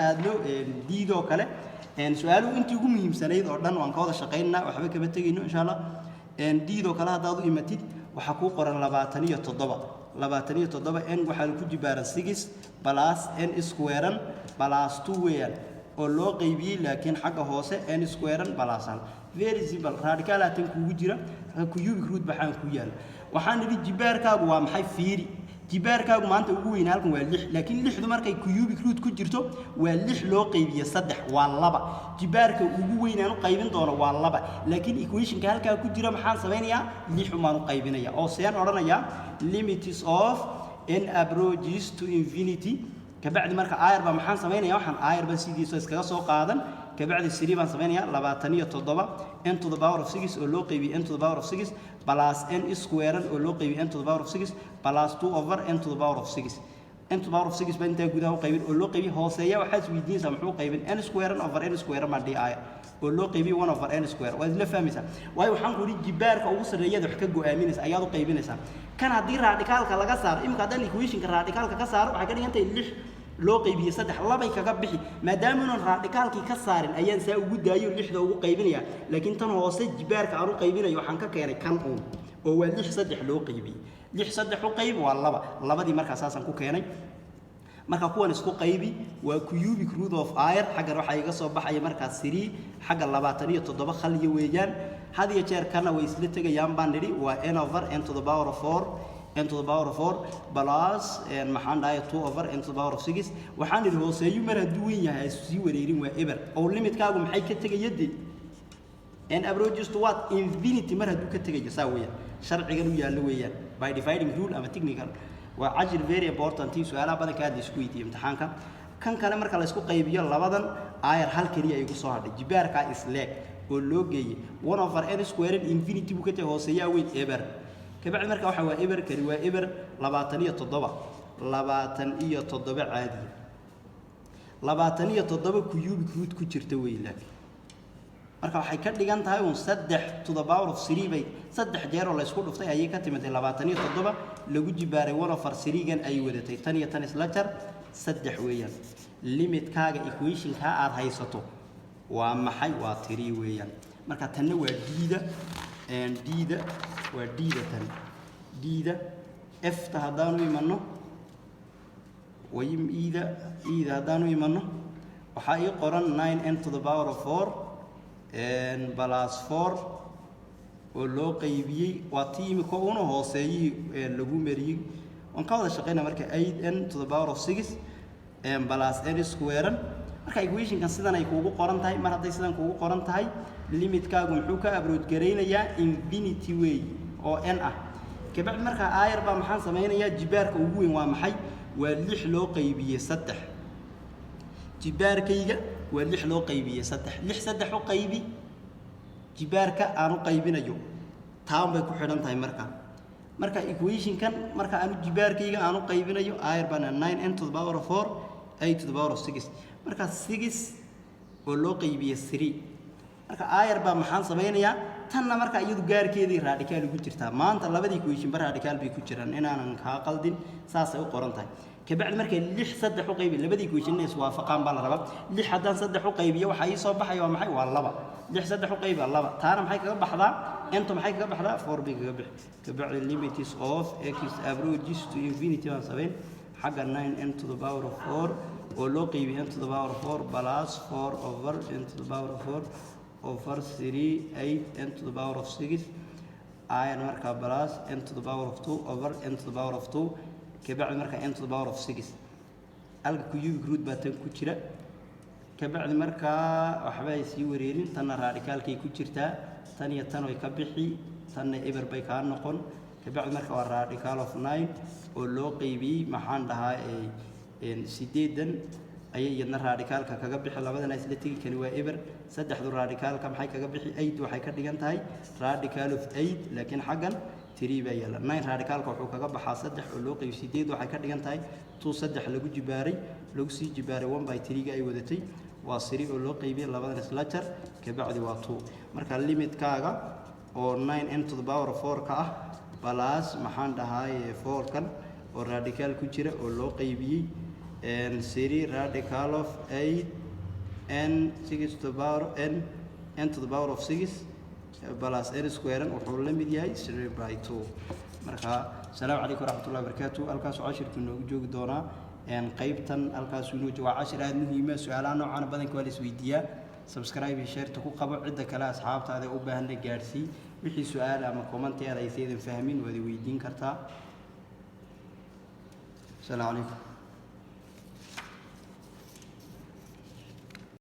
aadno diidoo kale su'aaluhu intii ugu muhiimsanayd oo dhan waan ka wada shaqeynaa waxba kaba tagayno insha Allah diidoo kale hadaad u imatid waxa ku qoran 27 n waxa ku jibaaran 6 plus n square plus 2 weeyaan oo loo qaybiyay laakiin xagga hoose n square plus very simple radical aatan kugu jira cubic root baxaan ku yaal waxaan idin jibaarkaagu waa maxay fiiri jibaarkaagu maanta ugu weyn halkan waa 6 laakiin 6du markay cubic root ku jirto waa 6 loo qaybiyo 3 waa 2 jibaarka ugu weyn aan u qaybin doono waa 2 laakiin equation ka halka ku jira maxaan sameeynaa 6 maan u qaybinaya oo seen oranaya limits of n approaches to infinity kabacdi marka ayr ba maxaan sameeynaa waxaan ayr ba sidiisa iskaga soo qaadan kabacdi siri baan sameeynaa 27 n to the power of 6 oo loo qaybiyo n to the power of 6 plus n square oo loo qaybiyo n to the power of 6 plus 2 over n to the power of 6 n to the power of 6 baa inta gudaha u qaybin oo loo qaybiyo hooseeya waxa isweydiinaysaa muxuu qaybin n square over n square ma di ay oo loo qaybiyo 1 over n square waa isla fahmaysaa waayo waxaan ku yiri jibaarka ugu sareeyada wax ka go'aaminaysa ayaad u qaybinaysaa kan hadii radicalka laga saaro imka hadan equation ka radicalka ka saaro waxa ka dhigantay 6 loo qaybiyo 3 labay kaga bixi maadaama inuu radicalkii ka saarin ayaan saa ugu daayo 6da ugu qaybinaya laakiin tan hoose jibaarka aan u qaybinayo waxaan ka keenay kan oo waa 6 3 loo qaybiyo 6 3 u qayb waa 2 labadii markaas aan ku keenay marka kuwan isku qaybi waa cubic root of r xaga waxa iga soo baxay markaas 3 xaga 27 khaliyo weeyaan hadiya jeer kana way isla tagayaan baan niri waa n over n to the power of 4 n to the power of 4 plus maxaan dhahay 2 over n to the power of 6 waxaan idin hooseeyo mar hadduu weyn yahay si wareerin waa eber oo limitkaagu maxay ka tagayadii n approaches to what infinity mar hadduu ka tagayo saa weeyaan sharcigan u yaalo weeyaan by dividing rule ama technical waa ajir very important su'aalaha badan ka hadii isku weydiiyay imtixaanka kan kale marka la isku qaybiyo labadan ayar hal kaliya ay ugu soo hadhay jibaarka isleeg oo loo geeyay 1 over n square infinity buu ka tagay hooseeya weyn eber kabacdi marka waxa waa eber kari waa eber 27 caadi 27 cubic root ku jirta weeylaan marka waxay ka dhigan tahay 3 to the power of 3 bay 3 jeer oo la isku dhuftay ayay ka timaatay 27 lagu jibaaray 1 over 3 gan ay wadatay tan iyo tan isla jar 3 weeyaan limit kaaga equation ka aad haysato waa maxay waa 3 weeyaan marka tanna waa diida waa diida f ta hadaan u imano wayim ida hadaan u imano waxa ay qoran 9n to the power of 4 n plus 4 oo loo qaybiyay waa tiimi ko una hooseeyay lagu mariyay on ka wada shaqeynaa marka 8n to the power of 6 n plus n square marka equation kan sidan ay kuugu qoran tahay mar haday sidan kuugu qoran tahay limitkaagu muxuu ka approach gareynayaa infinity way oo n ah kabacdi marka ayar ba maxaan sameeynayaa jibaarka ugu weyn waa maxay waa 6 loo qaybiyay 3 jibaarkayga waa 6 loo qaybiyay 3 6 3 u qaybi jibaarka aan u qaybinayo taan bay ku xidhan tahay marka equation kan marka aan jibaarkayga aan u qaybinayo ayar bana 9n to the power of 4 8 to the power of 6 marka 6 oo loo qaybiyay 3 marka ayar ba maxaan sameeynayaa tanna marka iyadu gaarkeedii radical ugu jirtaa maanta labadii equation bar radical bay ku jiraan inaanan ka qaldin saas ay u qoran tahay kabacdi marka 6 3 u qaybi labadii equation is waafaqaan baa la rabaa 6 hadaan 3 u qaybiyo waxa ay soo baxay waa maxay waa 2 6 3 u qaybi 2 taana maxay kaga baxdaa inta maxay kaga baxdaa 4 bay kaga bixi kabacdi limits of x averages to infinity waan sameyn xagga 9n to the power of 4 oo loo qaybiyo n to the power of 4 plus 4 over n to the power of 4 over 3 8 n to the power of 6 iron marka plus n to the power of 2 over n to the power of 2 kabacdi marka n to the power of 6 alga cubic root baa tan ku jira kabacdi marka waxba ay sii wareerin tan radicalkay ku jirtaa tan iyo tan way ka bixi tan eber bay ka noqon kabacdi marka waa radical of 9 oo loo qaybiyay maxaan dhahaa ee 8 ayay yadna radicalka kaga bixi labadana isla tagi kani waa eber saddexdu radicalka maxay kaga bixi 8 waxay ka dhigan tahay radical of 8 laakiin xagan 3 baa yala 9 radicalka wuxuu kaga baxaa 3 oo loo qaybiyo 8 waxay ka dhigan tahay 2 3 lagu jibaaray lagu sii jibaaray 1/3 ga ay wadatay waa 3 oo loo qaybiyo labadana isla jar kabacdi waa 2 marka limitkaaga oo 9n to the power of 4 ka ah plus maxaan dhahay 4 kan oo radical ku jira oo loo qaybiyay and 3 radical of 8 n 6 to the power n to the power of 6 plus n square wuxuu la mid yahay 3/2 marka salaamu calaykum waraxmatullaahi wabarakaatuh halkaas cashirku inoogu joogi doonaa qaybtan halkaas inoo jooga cashir aad muhiim ah su'aalaha noocan badan waa la isweydiiyaa subscribe iyo share ku qabo cidda kale asxaabtaada u baahan la gaarsii wixii su'aal ama comment ay saydan fahmin wadi weydiin kartaa salaamu calaykum